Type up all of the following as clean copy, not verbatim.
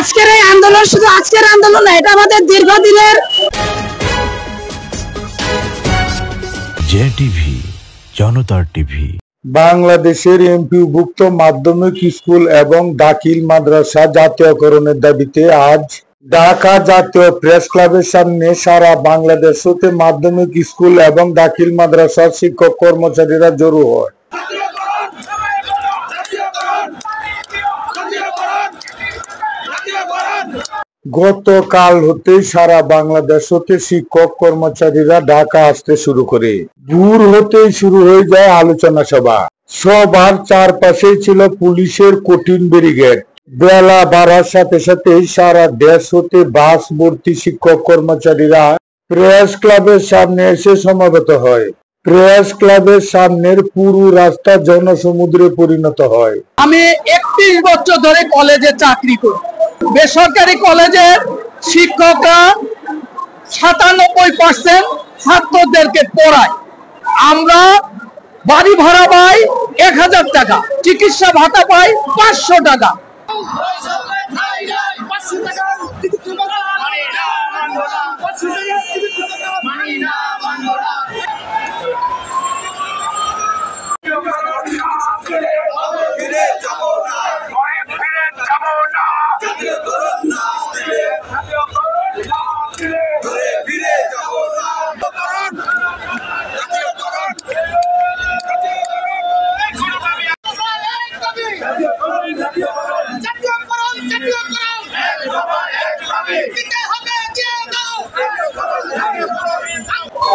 আজকের এই আন্দোলন শুধু আজকের আন্দোলন না, এটা আমাদের দীর্ঘদিনের। জেটিভি, জনতার টিভি। বাংলাদেশের এমপিওভুক্ত মাধ্যমিক স্কুল এবং দাখিল মাদ্রাসা জাতীয়করণের দাবিতে আজ ঢাকা জাতীয় প্রেস ক্লাবের সামনে সারা বাংলাদেশ হতে মাধ্যমিক স্কুল এবং দাখিল মাদ্রাসার শিক্ষক কর্মচারীরা জড়ো হয়। গতকাল হতেই সারা বাংলাদেশ হতে শিক্ষক কর্মচারীরা ঢাকা আসতে শুরু করে। ভোর হতেই শুরু হয়ে যায় আলোচনা সভা। সবার চারপাশেই ছিল পুলিশের কঠিন ব্যারিকেড। বেলা বাড়ার সাথে সাথে সারা দেশ হতে বাস ভর্তি শিক্ষক কর্মচারীরা প্রেস ক্লাবের সামনে এসে সমাবেত হয়। প্রেস ক্লাবের সামনের পুরো রাস্তা জনসমুদ্রে পরিণত হয়। আমি 31 বছর ধরে কলেজে চাকরি করি। বেসরকারি কলেজের শিক্ষকরা 97% ছাত্রদেরকে পড়ায়। আমরা বাড়ি ভাড়া পাই 1000 টাকা, চিকিৎসা ভাতা পাই 500 টাকা।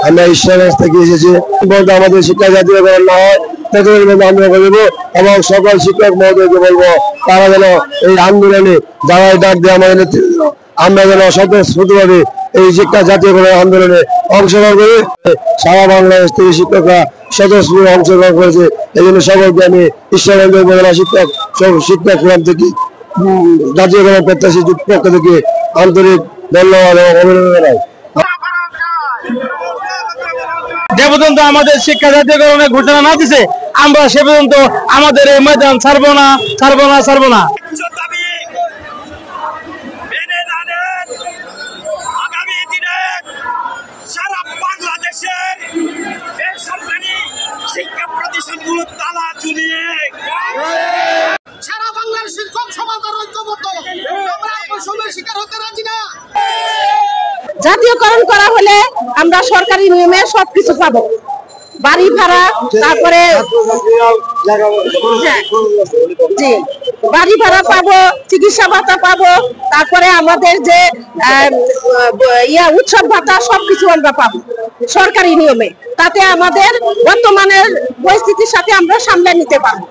আমরা ঈশ্বরের থেকে এসেছি বলতে আমাদের শিক্ষা জাতীয়করণ না হয় আমরা বলবো এবং সকল শিক্ষক মহোদয়কে বলবো তারা যেন এই আন্দোলনে যারা ডাক দিয়ে আমাদের নেতৃত্ব আমরা যেন স্বতঃস্ফূর্তভাবে এই শিক্ষা জাতীয়করণ আন্দোলনে অংশগ্রহণ করে সারা বাংলাদেশ থেকে শিক্ষকরা স্বতঃস্ফূর্ত অংশগ্রহণ করেছে। এই জন্য সকলকে আমি ঈশ্বরগঞ্জ উপজেলা শিক্ষক ফোরাম থেকে জাতীয়করণ প্রত্যাশী পক্ষ থেকে আন্তরিক ধন্যবাদ এবং অভিনন্দন জানাই। যে পর্যন্ত আমাদের শিক্ষা জাতীয়করণের ঘোষণা না দিছে আমরা সে পর্যন্ত আমাদের এই ময়দান ছাড়বো না। আগামী দিনে সারা বাংলাদেশের বেসরকারি শিক্ষা প্রতিষ্ঠানগুলো তালা ঝুলিয়ে সারা বাংলার শিক্ষক সমাজের ঐক্যবদ্ধ আমরা বৈষম্যের শিকার হতে রাজি না। জাতীয়করণ করা হলে আমরা সরকারি নিয়মে সবকিছু পাবো, বাড়ি ভাড়া, তারপরে বাড়ি ভাড়া পাবো, চিকিৎসা ভাতা পাবো, তারপরে আমাদের যে উৎসব ভাতা সবকিছু আমরা পাবো সরকারি নিয়মে। তাতে আমাদের বর্তমানের পরিস্থিতির সাথে আমরা সামলে নিতে পারবো।